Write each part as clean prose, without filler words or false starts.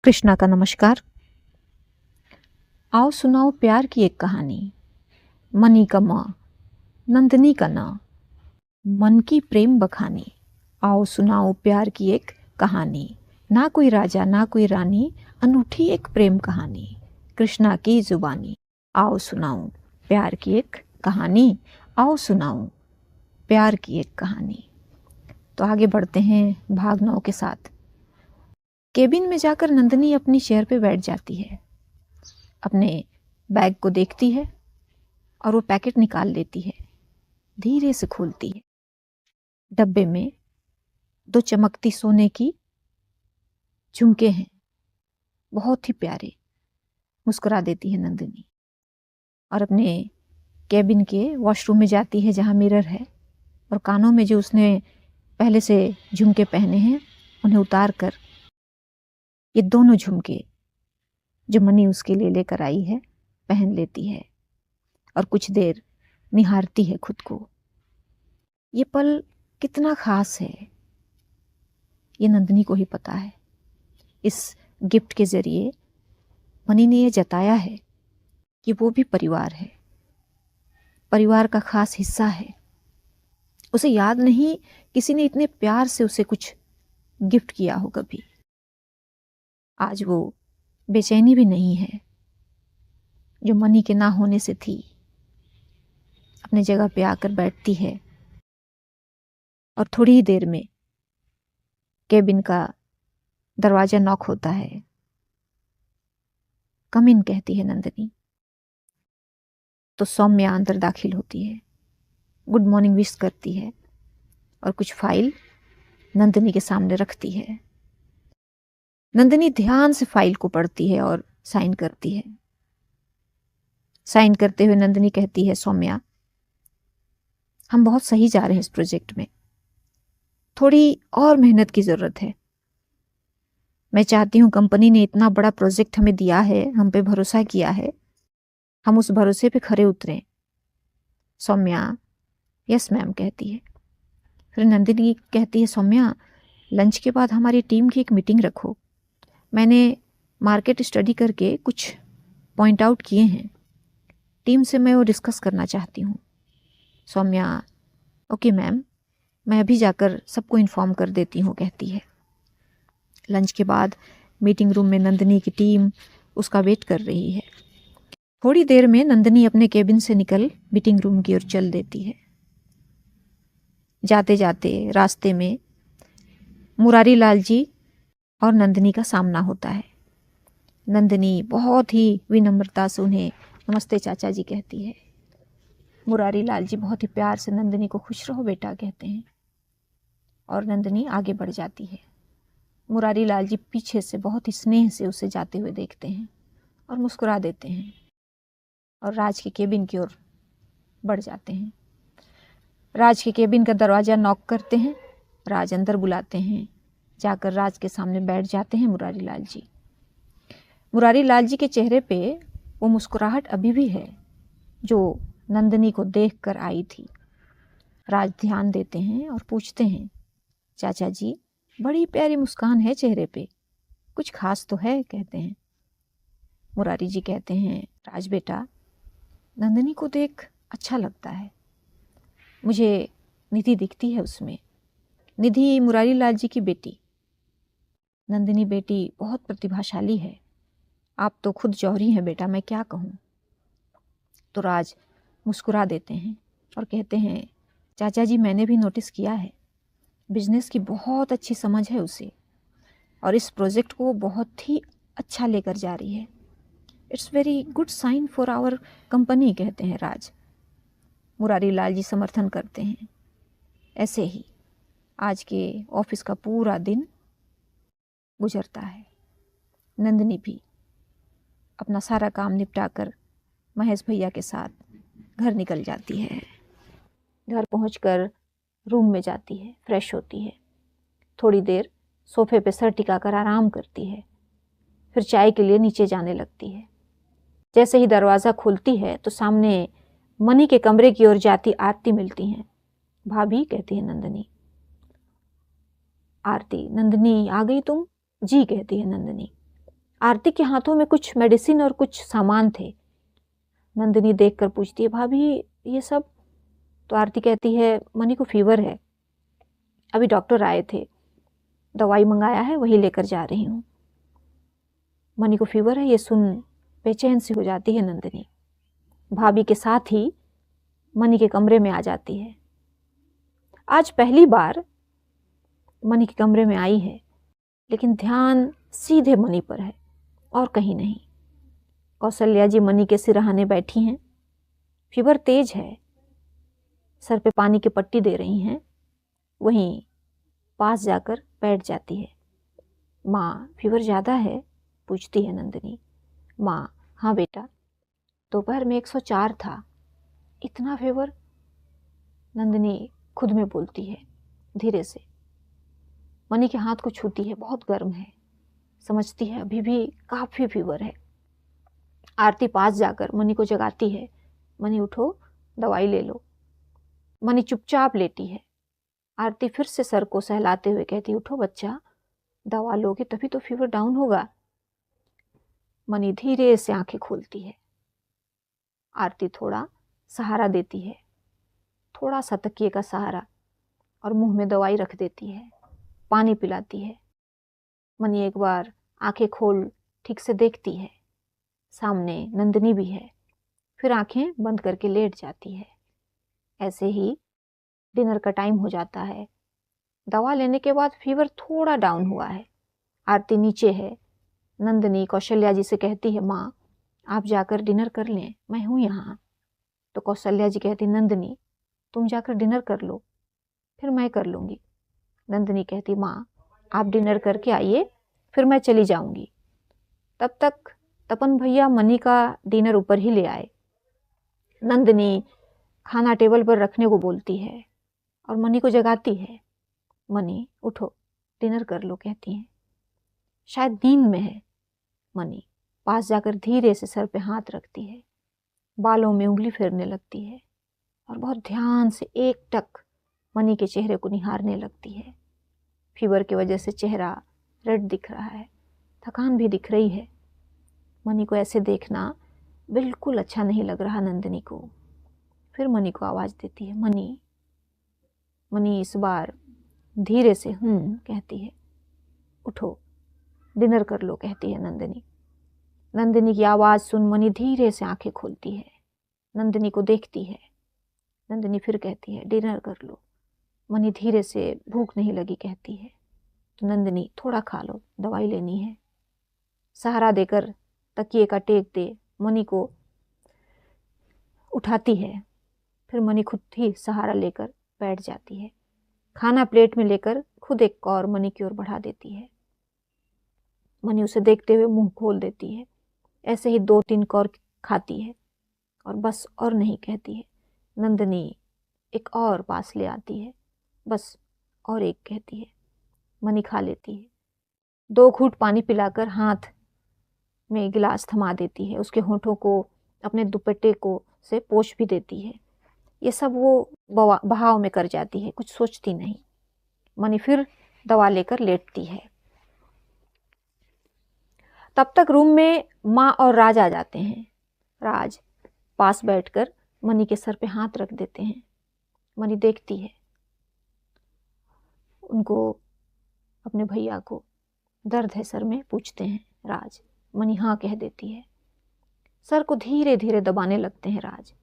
कृष्णा का नमस्कार। आओ सुनाओ प्यार की एक कहानी। मनी का माँ, नंदनी का ना, मन की प्रेम बखानी। आओ सुनाओ प्यार की एक कहानी, ना कोई राजा ना कोई रानी, अनूठी एक प्रेम कहानी, कृष्णा की जुबानी। आओ सुनाओ प्यार की एक कहानी, आओ सुनाओ प्यार की एक कहानी। तो आगे बढ़ते हैं भाग 9 के साथ। केबिन में जाकर नंदनी अपनी चेयर पे बैठ जाती है, अपने बैग को देखती है और वो पैकेट निकाल लेती है, धीरे से खोलती है। डब्बे में 2 चमकती सोने की झुमके हैं, बहुत ही प्यारे। मुस्कुरा देती है नंदिनी और अपने केबिन के वॉशरूम में जाती है जहाँ मिरर है, और कानों में जो उसने पहले से झुमके पहने हैं उन्हें उतार कर ये दोनों झुमके जो मनी उसके लिए लेकर आई है पहन लेती है और कुछ देर निहारती है खुद को। ये पल कितना खास है ये नंदनी को ही पता है। इस गिफ्ट के जरिए मनी ने यह जताया है कि वो भी परिवार है, परिवार का खास हिस्सा है। उसे याद नहीं किसी ने इतने प्यार से उसे कुछ गिफ्ट किया हो कभी। आज वो बेचैनी भी नहीं है जो मनी के ना होने से थी। अपने जगह पे आकर बैठती है और थोड़ी ही देर में केबिन का दरवाजा नॉक होता है। कम इन कहती है नंदनी, तो सौम्या अंदर दाखिल होती है, गुड मॉर्निंग विश करती है और कुछ फाइल नंदनी के सामने रखती है। नंदनी ध्यान से फाइल को पढ़ती है और साइन करती है। साइन करते हुए नंदनी कहती है, सौम्या हम बहुत सही जा रहे हैं इस प्रोजेक्ट में, थोड़ी और मेहनत की जरूरत है। मैं चाहती हूं कंपनी ने इतना बड़ा प्रोजेक्ट हमें दिया है, हम पे भरोसा किया है, हम उस भरोसे पे खरे उतरें। सौम्या यस मैम कहती है। फिर नंदिनी कहती है, सौम्या लंच के बाद हमारी टीम की एक मीटिंग रखो, मैंने मार्केट स्टडी करके कुछ पॉइंट आउट किए हैं, टीम से मैं वो डिस्कस करना चाहती हूँ। सौम्या ओके मैम, मैं अभी जाकर सबको इन्फॉर्म कर देती हूँ कहती है। लंच के बाद मीटिंग रूम में नंदनी की टीम उसका वेट कर रही है। थोड़ी देर में नंदनी अपने केबिन से निकल मीटिंग रूम की ओर चल देती है। जाते जाते रास्ते में मुरारी लाल जी और नंदनी का सामना होता है। नंदनी बहुत ही विनम्रता से उन्हें नमस्ते चाचा जी कहती है। मुरारी लाल जी बहुत ही प्यार से नंदनी को खुश रहो बेटा कहते हैं और नंदनी आगे बढ़ जाती है। मुरारी लाल जी पीछे से बहुत ही स्नेह से उसे जाते हुए देखते हैं और मुस्कुरा देते हैं और राज के केबिन की ओर बढ़ जाते हैं। राज के केबिन का दरवाज़ा नॉक करते हैं, राज अंदर बुलाते हैं। जाकर राज के सामने बैठ जाते हैं मुरारी लाल जी। मुरारी लाल जी के चेहरे पे वो मुस्कुराहट अभी भी है जो नंदनी को देखकर आई थी। राज ध्यान देते हैं और पूछते हैं, चाचा जी बड़ी प्यारी मुस्कान है चेहरे पे, कुछ खास तो है कहते हैं। मुरारी जी कहते हैं, राज बेटा नंदनी को देख अच्छा लगता है, मुझे निधि दिखती है उसमें। निधि मुरारी लाल जी की बेटी। नंदिनी बेटी बहुत प्रतिभाशाली है, आप तो खुद जौहरी हैं बेटा, मैं क्या कहूँ। तो राज मुस्कुरा देते हैं और कहते हैं, चाचा जी मैंने भी नोटिस किया है, बिजनेस की बहुत अच्छी समझ है उसे और इस प्रोजेक्ट को बहुत ही अच्छा लेकर जा रही है। It's very good sign for our company कहते हैं राज। मुरारी लाल जी समर्थन करते हैं। ऐसे ही आज के ऑफिस का पूरा दिन गुजरता है। नंदिनी भी अपना सारा काम निपटाकर महेश भैया के साथ घर निकल जाती है। घर पहुंचकर रूम में जाती है, फ्रेश होती है, थोड़ी देर सोफे पे सर टिकाकर आराम करती है, फिर चाय के लिए नीचे जाने लगती है। जैसे ही दरवाज़ा खुलती है तो सामने मनी के कमरे की ओर जाती आरती मिलती हैं। भाभी कहती है नंदिनी। आरती, नंदिनी आ गई तुम? जी कहती है नंदिनी। आरती के हाथों में कुछ मेडिसिन और कुछ सामान थे। नंदिनी देखकर पूछती है, भाभी ये सब? तो आरती कहती है, मनी को फीवर है, अभी डॉक्टर आए थे, दवाई मंगाया है, वही लेकर जा रही हूँ। मनी को फीवर है, ये सुन बेचैन सी हो जाती है नंदिनी। भाभी के साथ ही मनी के कमरे में आ जाती है। आज पहली बार मनी के कमरे में आई है, लेकिन ध्यान सीधे मनी पर है और कहीं नहीं। कौशल्या जी मनी के सिरहाने बैठी हैं। फीवर तेज है, सर पे पानी की पट्टी दे रही हैं। वहीं पास जाकर बैठ जाती है। माँ, फीवर ज़्यादा है? पूछती है नंदिनी। माँ, हाँ बेटा, दोपहर में 104 था। इतना फीवर? नंदिनी खुद में बोलती है धीरे से। मनी के हाथ को छूती है, बहुत गर्म है। समझती है अभी भी काफ़ी फीवर है। आरती पास जाकर मनी को जगाती है। मनी उठो, दवाई ले लो। मनी चुपचाप लेटी है। आरती फिर से सर को सहलाते हुए कहती, उठो बच्चा, दवा लोगे तभी तो फीवर डाउन होगा। मनी धीरे से आंखें खोलती है। आरती थोड़ा सहारा देती है, थोड़ा सा तकिए का सहारा, और मुंह में दवाई रख देती है, पानी पिलाती है। मनी एक बार आंखें खोल ठीक से देखती है, सामने नंदिनी भी है, फिर आंखें बंद करके लेट जाती है। ऐसे ही डिनर का टाइम हो जाता है। दवा लेने के बाद फीवर थोड़ा डाउन हुआ है। आरती नीचे है। नंदिनी कौशल्या जी से कहती है, माँ आप जाकर डिनर कर लें, मैं हूँ यहाँ। तो कौशल्या जी कहती, नंदिनी तुम जाकर डिनर कर लो, फिर मैं कर लूँगी। नंदिनी कहती, माँ आप डिनर करके आइए, फिर मैं चली जाऊँगी। तब तक तपन भैया मनी का डिनर ऊपर ही ले आए। नंदिनी खाना टेबल पर रखने को बोलती है और मनी को जगाती है। मनी उठो, डिनर कर लो कहती हैं। शायद नींद में है। मनी पास जाकर धीरे से सर पे हाथ रखती है, बालों में उंगली फेरने लगती है और बहुत ध्यान से एकटक मनी के चेहरे को निहारने लगती है। फीवर की वजह से चेहरा रेड दिख रहा है, थकान भी दिख रही है। मनी को ऐसे देखना बिल्कुल अच्छा नहीं लग रहा नंदिनी को। फिर मनी को आवाज़ देती है, मनी। मनी इस बार धीरे से कहती है। उठो, डिनर कर लो कहती है नंदिनी। नंदिनी की आवाज़ सुन मनी धीरे से आंखें खोलती है, नंदिनी को देखती है। नंदिनी फिर कहती है, डिनर कर लो। मनी धीरे से, भूख नहीं लगी कहती है। तो नंदिनी, थोड़ा खा लो, दवाई लेनी है। सहारा देकर तकिए का टेक दे मनी को उठाती है। फिर मनी खुद ही सहारा लेकर बैठ जाती है। खाना प्लेट में लेकर खुद एक कौर मनी की ओर बढ़ा देती है। मनी उसे देखते हुए मुंह खोल देती है। ऐसे ही 2-3 कौर खाती है और बस और नहीं कहती है। नंदिनी एक और पास ले आती है, बस और एक कहती है। मनी खा लेती है। 2 घूंट पानी पिलाकर हाथ में गिलास थमा देती है। उसके होठों को अपने दुपट्टे को से पोंछ भी देती है। ये सब वो बहाव में कर जाती है, कुछ सोचती नहीं। मनी फिर दवा लेकर लेटती है। तब तक रूम में माँ और राज आ जाते हैं। राज पास बैठकर मनी के सर पे हाथ रख देते हैं। मनी देखती है उनको, अपने भैया को। दर्द है सर में? पूछते हैं राज। मनी हाँ कह देती है। सर को धीरे धीरे दबाने लगते हैं राज।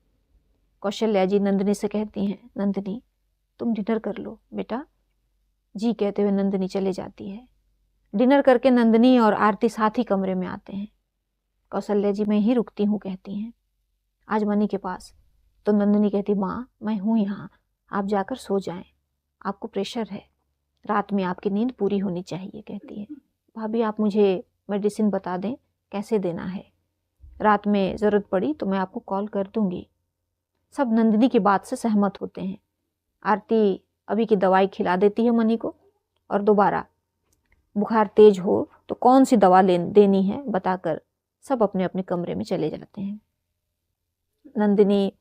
कौशल्या जी नंदिनी से कहती हैं, नंदिनी तुम डिनर कर लो बेटा। जी कहते हुए नंदिनी चले जाती है। डिनर करके नंदिनी और आरती साथ ही कमरे में आते हैं। कौशल्या जी मैं ही रुकती हूँ कहती हैं, आज मनी के पास। तो नंदिनी कहती, माँ मैं हूँ यहाँ, आप जाकर सो जाएं, आपको प्रेशर है, रात में आपकी नींद पूरी होनी चाहिए कहती है। भाभी आप मुझे मेडिसिन बता दें कैसे देना है, रात में ज़रूरत पड़ी तो मैं आपको कॉल कर दूंगी। सब नंदिनी की बात से सहमत होते हैं। आरती अभी की दवाई खिला देती है मनी को और दोबारा बुखार तेज हो तो कौन सी दवा देनी है बताकर सब अपने अपने कमरे में चले जाते हैं। नंदिनी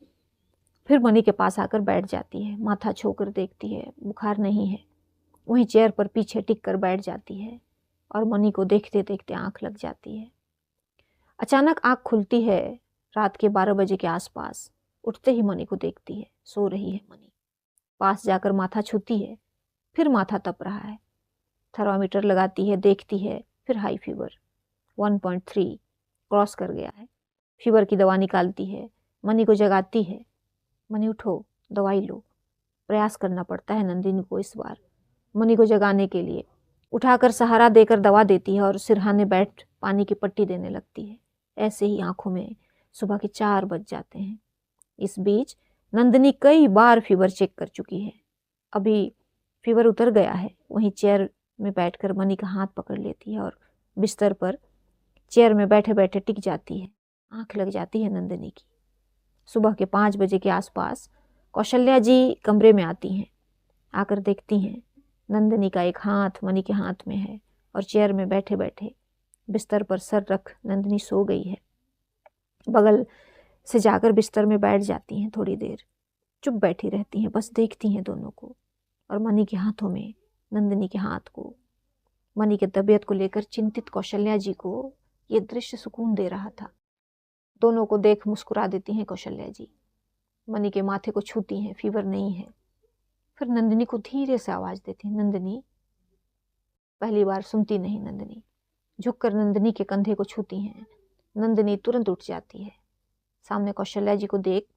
फिर मनी के पास आकर बैठ जाती है, माथा छोकर देखती है, बुखार नहीं है। वहीं चेयर पर पीछे टिक कर बैठ जाती है और मनी को देखते देखते आंख लग जाती है। अचानक आंख खुलती है रात के 12 बजे के आसपास। उठते ही मनी को देखती है, सो रही है मनी। पास जाकर माथा छूती है, फिर माथा तप रहा है। थर्मामीटर लगाती है, देखती है, फिर हाई फीवर 1.3 क्रॉस कर गया है। फीवर की दवा निकालती है, मनी को जगाती है। मनी उठो, दवाई लो। प्रयास करना पड़ता है नंदिनी को इस बार मनी को जगाने के लिए। उठाकर सहारा देकर दवा देती है और सिरहाने बैठ पानी की पट्टी देने लगती है। ऐसे ही आंखों में सुबह के 4 बज जाते हैं। इस बीच नंदिनी कई बार फीवर चेक कर चुकी है। अभी फीवर उतर गया है। वहीं चेयर में बैठकर मनी का हाथ पकड़ लेती है और बिस्तर पर चेयर में बैठे बैठे टिक जाती है। आंख लग जाती है नंदिनी की। सुबह के 5 बजे के आसपास कौशल्या जी कमरे में आती हैं। आकर देखती हैं नंदिनी का एक हाथ मनी के हाथ में है और चेयर में बैठे बैठे बिस्तर पर सर रख नंदिनी सो गई है। बगल से जाकर बिस्तर में बैठ जाती हैं। थोड़ी देर चुप बैठी रहती हैं, बस देखती हैं दोनों को और मनी के हाथों में नंदिनी के हाथ को। मनी के तबीयत को लेकर चिंतित कौशल्या जी को ये दृश्य सुकून दे रहा था। दोनों को देख मुस्कुरा देती हैं कौशल्या जी। मनी के माथे को छूती हैं, फीवर नहीं है। फिर नंदिनी को धीरे से आवाज देती हैं, नंदिनी। पहली बार सुनती नहीं नंदिनी। झुककर नंदिनी के कंधे को छूती हैं। नंदिनी तुरंत उठ जाती है। सामने कौशल्या जी को देख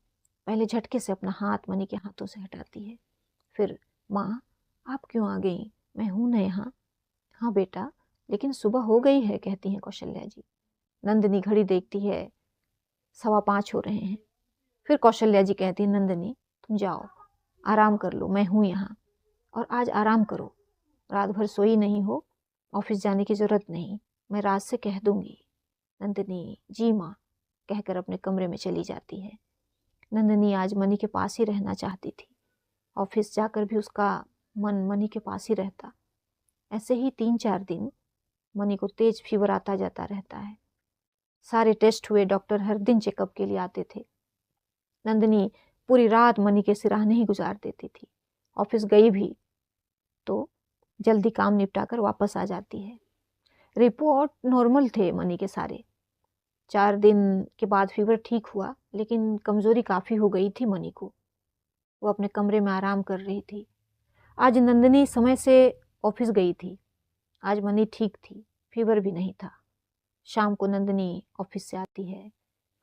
पहले झटके से अपना हाथ मनी के हाथों से हटाती है। फिर, माँ आप क्यों आ गई? मैं हूं ना यहाँ। हाँ बेटा, लेकिन सुबह हो गई है, कहती हैं कौशल्या जी। नंदिनी घड़ी देखती है, 5:15 हो रहे हैं। फिर कौशल्या जी कहती है, नंदिनी तुम जाओ, आराम कर लो, मैं हूं यहाँ और आज आराम करो। रात भर सोई नहीं हो, ऑफिस जाने की जरूरत नहीं, मैं रात से कह दूंगी। नंदिनी जी माँ कहकर अपने कमरे में चली जाती है। नंदिनी आज मनी के पास ही रहना चाहती थी। ऑफिस जाकर भी उसका मन मनी के पास ही रहता। ऐसे ही 3-4 दिन मनी को तेज फीवर आता जाता रहता है। सारे टेस्ट हुए, डॉक्टर हर दिन चेकअप के लिए आते थे। नंदिनी पूरी रात मनी के सिरहाने ही गुजार देती थी। ऑफिस गई भी तो जल्दी काम निपटाकर वापस आ जाती है। रिपोर्ट नॉर्मल थे मनी के सारे। 4 दिन के बाद फीवर ठीक हुआ, लेकिन कमजोरी काफ़ी हो गई थी मनी को। वो अपने कमरे में आराम कर रही थी। आज नंदिनी समय से ऑफिस गई थी। आज मनी ठीक थी, फीवर भी नहीं था। शाम को नंदिनी ऑफिस से आती है,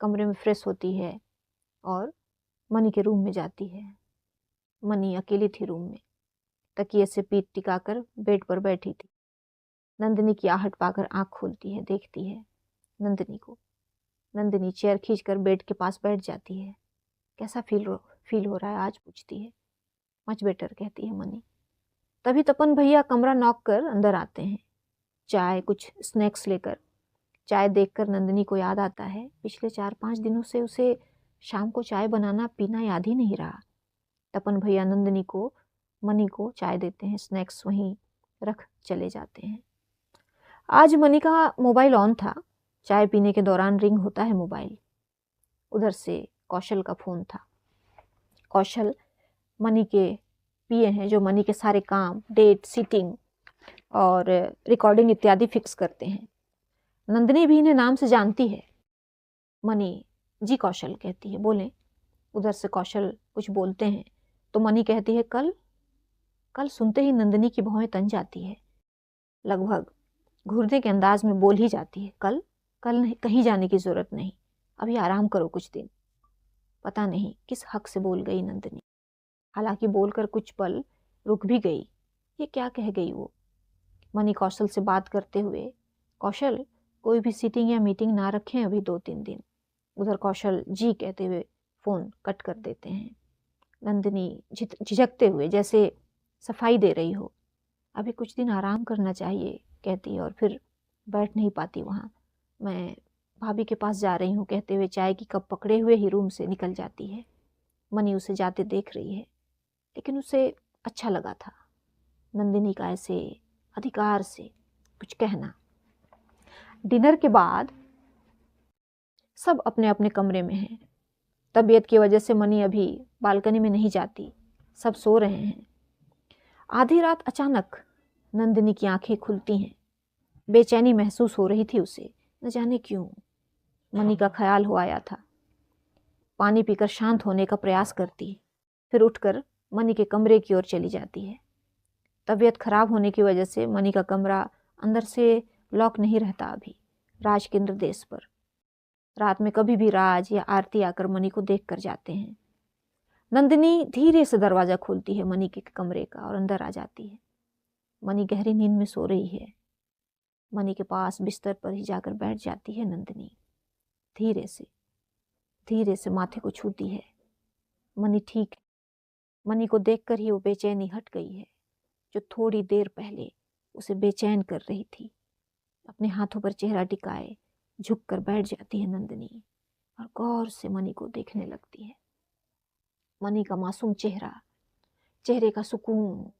कमरे में फ्रेश होती है और मनी के रूम में जाती है। मनी अकेली थी रूम में, तकिए से पीठ टिकाकर बेड पर बैठी थी। नंदिनी की आहट पाकर आंख खोलती है, देखती है नंदिनी को। नंदिनी चेयर खींचकर बेड के पास बैठ जाती है। कैसा फील हो रहा है आज, पूछती है। मच बेटर, कहती है मनी। तभी तपन भैया कमरा नॉक कर अंदर आते हैं, चाय कुछ स्नैक्स लेकर। चाय देखकर नंदिनी को याद आता है पिछले 4-5 दिनों से उसे शाम को चाय बनाना पीना याद ही नहीं रहा। तपन भैया नंदिनी को मनी को चाय देते हैं, स्नैक्स वहीं रख चले जाते हैं। आज मनी का मोबाइल ऑन था। चाय पीने के दौरान रिंग होता है मोबाइल। उधर से कौशल का फ़ोन था। कौशल मनी के पीए हैं, जो मनी के सारे काम, डेट, सीटिंग और रिकॉर्डिंग इत्यादि फिक्स करते हैं। नंदिनी भी इन्हें नाम से जानती है। मनी जी कौशल कहती है, बोलें। उधर से कौशल कुछ बोलते हैं तो मनी कहती है, कल। कल सुनते ही नंदिनी की भौहें तन जाती है। लगभग घूरने के अंदाज में बोल ही जाती है, कल कल नहीं, कहीं जाने की जरूरत नहीं, अभी आराम करो कुछ दिन। पता नहीं किस हक से बोल गई नंदिनी। हालांकि बोलकर कुछ पल रुक भी गई। ये क्या कह गई वो? मनी कौशल से बात करते हुए, कौशल कोई भी सीटिंग या मीटिंग ना रखें अभी 2-3 दिन। उधर कौशल जी कहते हुए फ़ोन कट कर देते हैं। नंदिनी झिझकते हुए जैसे सफाई दे रही हो, अभी कुछ दिन आराम करना चाहिए, कहती है और फिर बैठ नहीं पाती वहाँ। मैं भाभी के पास जा रही हूँ, कहते हुए चाय की कप पकड़े हुए ही रूम से निकल जाती है। मनी उसे जाते देख रही है, लेकिन उसे अच्छा लगा था नंदिनी का ऐसे अधिकार से कुछ कहना। डिनर के बाद सब अपने अपने कमरे में हैं। तबीयत की वजह से मनी अभी बालकनी में नहीं जाती, सब सो रहे हैं। आधी रात अचानक नंदिनी की आंखें खुलती हैं। बेचैनी महसूस हो रही थी उसे, न जाने क्यों। मनी का ख्याल हो आया था। पानी पीकर शांत होने का प्रयास करती, फिर उठकर मनी के कमरे की ओर चली जाती है। तबीयत खराब होने की वजह से मनी का कमरा अंदर से लॉक नहीं रहता अभी, राज के निर्देश पर। रात में कभी भी राज या आरती आकर मनी को देख कर जाते हैं। नंदिनी धीरे से दरवाजा खोलती है मनी के कमरे का और अंदर आ जाती है। मनी गहरी नींद में सो रही है। मनी के पास बिस्तर पर ही जाकर बैठ जाती है नंदिनी। धीरे से माथे को छूती है। मनी ठीक है। मनी को देखकर ही वो बेचैनी हट गई है, जो थोड़ी देर पहले उसे बेचैन कर रही थी। अपने हाथों पर चेहरा टिकाए झुककर बैठ जाती है नंदिनी और गौर से मनी को देखने लगती है। मनी का मासूम चेहरे का सुकून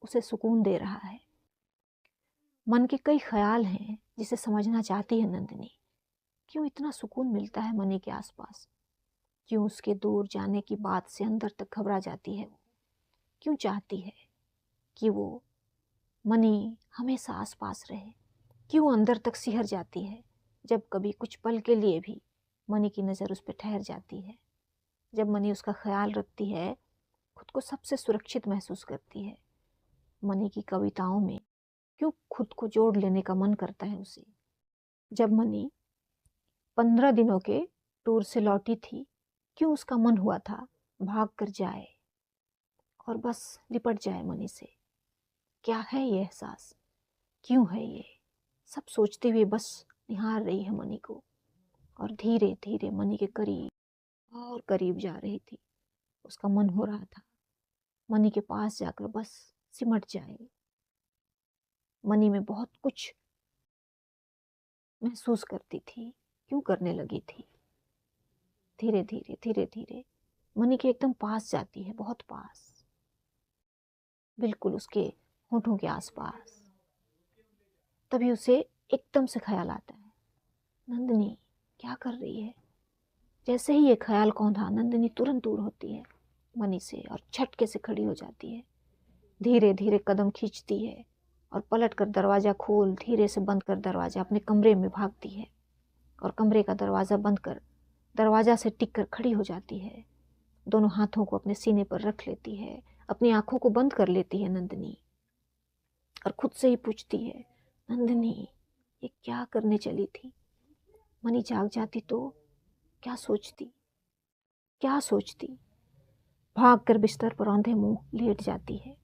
उसे सुकून दे रहा है। मन के कई ख्याल हैं जिसे समझना चाहती है नंदिनी। क्यों इतना सुकून मिलता है मनी के आसपास? क्यों उसके दूर जाने की बात से अंदर तक घबरा जाती है वो? क्यों चाहती है कि वो मनी हमेशा आसपास रहे? क्यों अंदर तक सिहर जाती है जब कभी कुछ पल के लिए भी मनी की नज़र उस पर ठहर जाती है? जब मनी उसका ख्याल रखती है, खुद को सबसे सुरक्षित महसूस करती है। मनी की कविताओं में क्यों खुद को जोड़ लेने का मन करता है उसे? जब मनी 15 दिनों के टूर से लौटी थी, क्यों उसका मन हुआ था भाग कर जाए और बस लिपट जाए मनी से? क्या है ये एहसास? क्यों है ये? सब सोचते हुए बस निहार रही है मनी को और धीरे धीरे मनी के करीब और करीब जा रही थी। उसका मन हो रहा था मनी के पास जाकर बस सिमट जाए। मनी में बहुत कुछ महसूस करती थी, क्यों करने लगी थी। धीरे धीरे मनी के एकदम पास जाती है, बहुत पास, बिल्कुल उसके होठों के आसपास। तभी उसे एकदम से ख्याल आता है, नंदिनी क्या कर रही है? जैसे ही ये ख्याल कौंधा, नंदिनी तुरंत दूर होती है मनी से और झटके से खड़ी हो जाती है। धीरे धीरे कदम खींचती है और पलट कर दरवाज़ा खोल धीरे से बंद कर दरवाज़ा अपने कमरे में भागती है और कमरे का दरवाज़ा बंद कर दरवाज़ा से टिक कर खड़ी हो जाती है। दोनों हाथों को अपने सीने पर रख लेती है, अपनी आंखों को बंद कर लेती है नंदिनी और खुद से ही पूछती है, नंदिनी ये क्या करने चली थी? मनी जाग जाती तो क्या सोचती? भाग कर बिस्तर पर औंधे मुंह लेट जाती है।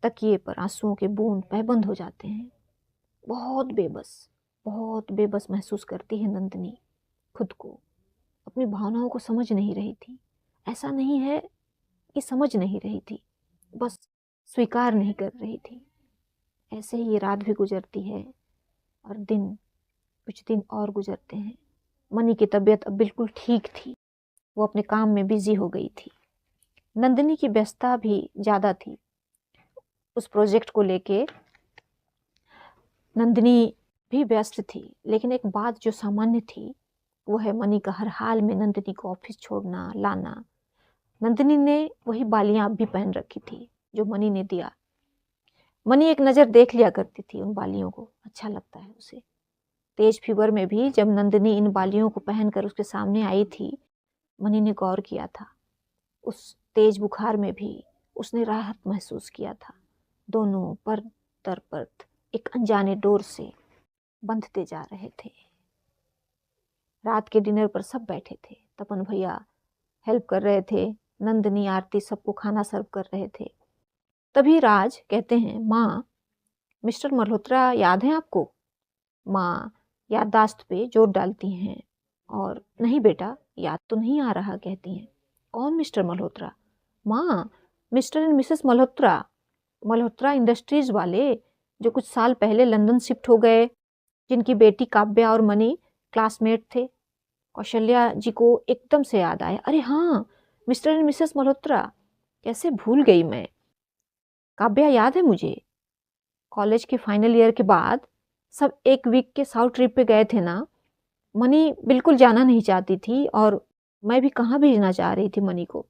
तकिए पर आंसुओं के बूंद पैबंद हो जाते हैं। बहुत बेबस महसूस करती है नंदिनी खुद को। अपनी भावनाओं को समझ नहीं रही थी। ऐसा नहीं है कि समझ नहीं रही थी, बस स्वीकार नहीं कर रही थी। ऐसे ही ये रात भी गुजरती है और कुछ दिन और गुजरते हैं। मनी की तबीयत अब बिल्कुल ठीक थी। वो अपने काम में बिजी हो गई थी। नंदिनी की व्यस्तता भी ज़्यादा थी। उस प्रोजेक्ट को लेके नंदिनी भी व्यस्त थी, लेकिन एक बात जो सामान्य थी वो है मनी का हर हाल में नंदिनी को ऑफिस छोड़ना लाना। नंदिनी ने वही बालियां अब भी पहन रखी थी जो मनी ने दिया। मनी एक नज़र देख लिया करती थी उन बालियों को, अच्छा लगता है उसे। तेज फीवर में भी जब नंदिनी इन बालियों को पहनकर उसके सामने आई थी, मनी ने गौर किया था। उस तेज बुखार में भी उसने राहत महसूस किया था। दोनों परत दर परत एक अनजाने डोर से बंधते जा रहे थे। रात के डिनर पर सब बैठे थे। तपन भैया हेल्प कर रहे थे, नंदिनी आरती सबको खाना सर्व कर रहे थे। तभी राज कहते हैं, माँ मिस्टर मल्होत्रा याद है आपको? माँ याददाश्त पे जोर डालती हैं और नहीं बेटा याद तो नहीं आ रहा कहती हैं। कौन मिस्टर मल्होत्रा? माँ mister and Mrs Malhotra industries वाले जो कुछ साल पहले लंदन शिफ्ट हो गए, जिनकी बेटी काव्या और मनी क्लासमेट थे। कौशल्या जी को एकदम से याद आया, अरे हाँ मिस्टर एंड मिसेस मल्होत्रा, कैसे भूल गई मैं। काव्या याद है मुझे। कॉलेज के फाइनल ईयर के बाद सब एक वीक के साउथ ट्रिप पे गए थे ना। मनी बिल्कुल जाना नहीं चाहती थी और मैं भी कहाँ भेजना चाह रही थी मनी को।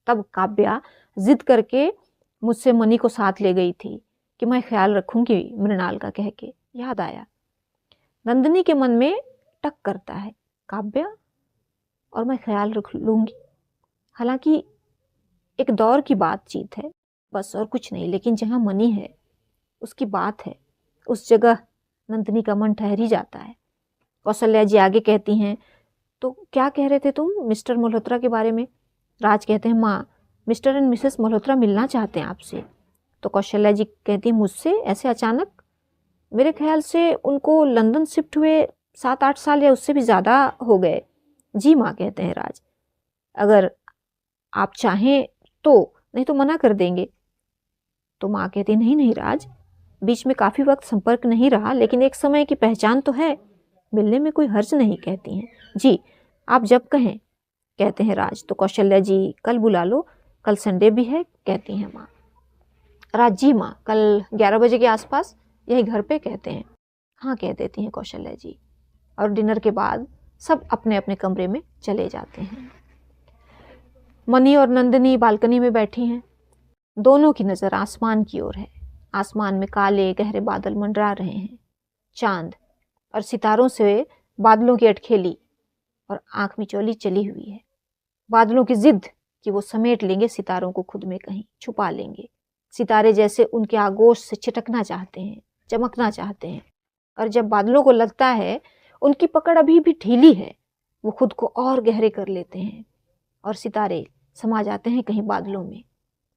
तब काव्या जिद करके मुझसे मनी को साथ ले गई थी कि मैं ख्याल रखूंगी मृणाल का कह के। याद आया। नंदिनी के मन में टक करता है, काव्य, और मैं ख्याल रख लूंगी। हालांकि एक दौर की बातचीत है बस, और कुछ नहीं, लेकिन जहाँ मनी है, उसकी बात है, उस जगह नंदिनी का मन ठहर ही जाता है। कौशल्या जी आगे कहती हैं, तो क्या कह रहे थे तुम मिस्टर मल्होत्रा के बारे में? राज कहते हैं, माँ, मिस्टर एंड मिसेस मल्होत्रा मिलना चाहते हैं आपसे। तो कौशल्या जी कहती हैं, मुझसे ऐसे अचानक? मेरे ख्याल से उनको लंदन शिफ्ट हुए 7-8 साल या उससे भी ज़्यादा हो गए। जी माँ, कहते हैं राज, अगर आप चाहें तो, नहीं तो मना कर देंगे। तो माँ कहती, नहीं नहीं राज, बीच में काफ़ी वक्त संपर्क नहीं रहा, लेकिन एक समय की पहचान तो है, मिलने में कोई हर्ज नहीं, कहती हैं। जी, आप जब कहें, कहते हैं राज। तो कौशल्या जी, कल बुला लो, कल संडे भी है, कहती हैं माँ। राज, जी माँ, कल 11 बजे के आसपास यही घर पे, कहते हैं। हाँ, कह देती हैं कौशल्या जी, और डिनर के बाद सब अपने अपने कमरे में चले जाते हैं। मनी और नंदिनी बालकनी में बैठी हैं। दोनों की नज़र आसमान की ओर है। आसमान में काले गहरे बादल मंडरा रहे हैं। चांद और सितारों से बादलों की अटखेली और आंख मिचौली चली हुई है। बादलों की जिद कि वो समेट लेंगे सितारों को, खुद में कहीं छुपा लेंगे। सितारे जैसे उनके आगोश से छिटकना चाहते हैं, चमकना चाहते हैं, और जब बादलों को लगता है उनकी पकड़ अभी भी ढीली है, वो खुद को और गहरे कर लेते हैं और सितारे समा जाते हैं कहीं बादलों में,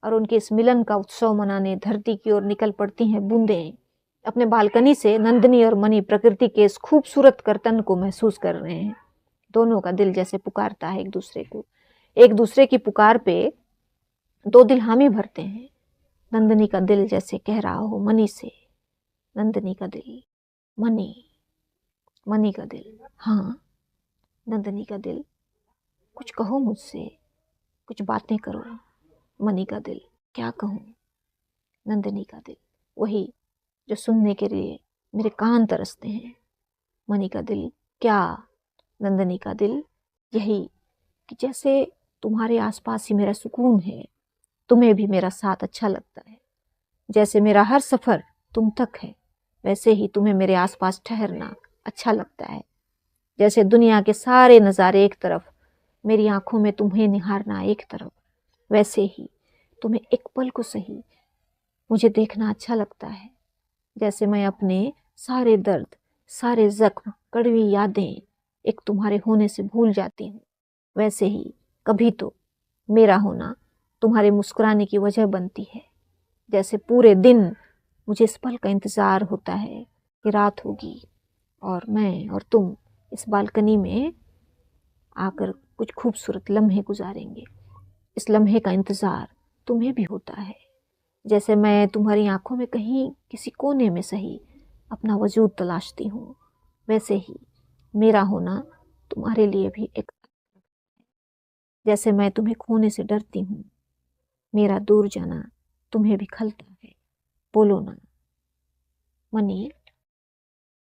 और उनके इस मिलन का उत्सव मनाने धरती की ओर निकल पड़ती हैं बूंदें। अपने बालकनी से नंदिनी और मनी प्रकृति के इस खूबसूरत कर्तन को महसूस कर रहे हैं। दोनों का दिल जैसे पुकारता है एक दूसरे को। एक दूसरे की पुकार पे दो दिल हामी भरते हैं। नंदिनी का दिल जैसे कह रहा हो मनी से, नंदिनी का दिल मनी, मनी का दिल हाँ, नंदिनी का दिल, कुछ कहो मुझसे, कुछ बातें करो। मनी का दिल, क्या कहूँ? नंदिनी का दिल, वही जो सुनने के लिए मेरे कान तरसते हैं। मनी का दिल, क्या? नंदिनी का दिल, यही कि जैसे तुम्हारे आसपास ही मेरा सुकून है, तुम्हें भी मेरा साथ अच्छा लगता है। जैसे मेरा हर सफ़र तुम तक है, वैसे ही तुम्हें मेरे आसपास ठहरना अच्छा लगता है। जैसे दुनिया के सारे नज़ारे एक तरफ, मेरी आंखों में तुम्हें निहारना एक तरफ, वैसे ही तुम्हें एक पल को सही मुझे देखना अच्छा लगता है। जैसे मैं अपने सारे दर्द, सारे जख्म, कड़वी यादें एक तुम्हारे होने से भूल जाती हूँ, वैसे ही कभी तो मेरा होना तुम्हारे मुस्कुराने की वजह बनती है। जैसे पूरे दिन मुझे इस पल का इंतज़ार होता है कि रात होगी और मैं और तुम इस बालकनी में आकर कुछ खूबसूरत लम्हे गुजारेंगे। इस लम्हे का इंतज़ार तुम्हें भी होता है। जैसे मैं तुम्हारी आंखों में कहीं किसी कोने में सही अपना वजूद तलाशती हूँ, वैसे ही मेरा होना तुम्हारे लिए भी एक, जैसे मैं तुम्हें खोने से डरती हूँ, मेरा दूर जाना तुम्हें भी खलता है। बोलो ना मनी,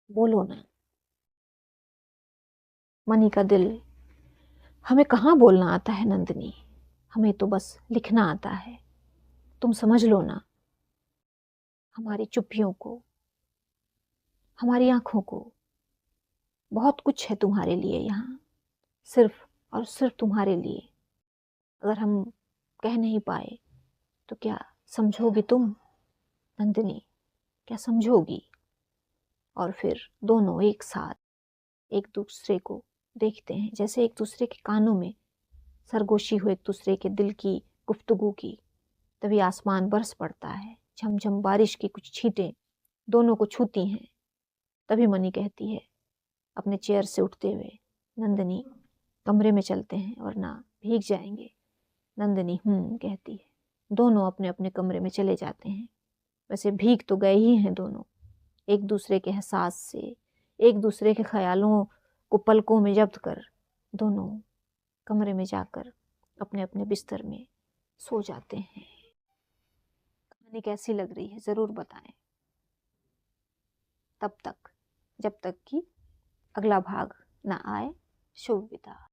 बोलो ना। मनी का दिल, हमें कहाँ बोलना आता है नंदिनी, हमें तो बस लिखना आता है। तुम समझ लो ना हमारी चुप्पियों को, हमारी आंखों को। बहुत कुछ है तुम्हारे लिए यहाँ, सिर्फ और सिर्फ तुम्हारे लिए। अगर हम कह नहीं पाए तो क्या समझोगी तुम नंदिनी, क्या समझोगी? और फिर दोनों एक साथ एक दूसरे को देखते हैं, जैसे एक दूसरे के कानों में सरगोशी हो एक दूसरे के दिल की गुफ्तगू की। तभी आसमान बरस पड़ता है, झमझम बारिश की कुछ छींटें दोनों को छूती हैं। तभी मनी कहती है अपने चेयर से उठते हुए, नंदिनी कमरे में चलते हैं वरना भीग जाएंगे। नंदिनी कहती है। दोनों अपने अपने कमरे में चले जाते हैं। वैसे भीग तो गए ही हैं दोनों, एक दूसरे के एहसास से, एक दूसरे के ख्यालों को पलकों में जब्त कर दोनों कमरे में जाकर अपने अपने बिस्तर में सो जाते हैं। कहानी कैसी लग रही है ज़रूर बताएं। तब तक, जब तक कि अगला भाग ना आए, शुभ विदा।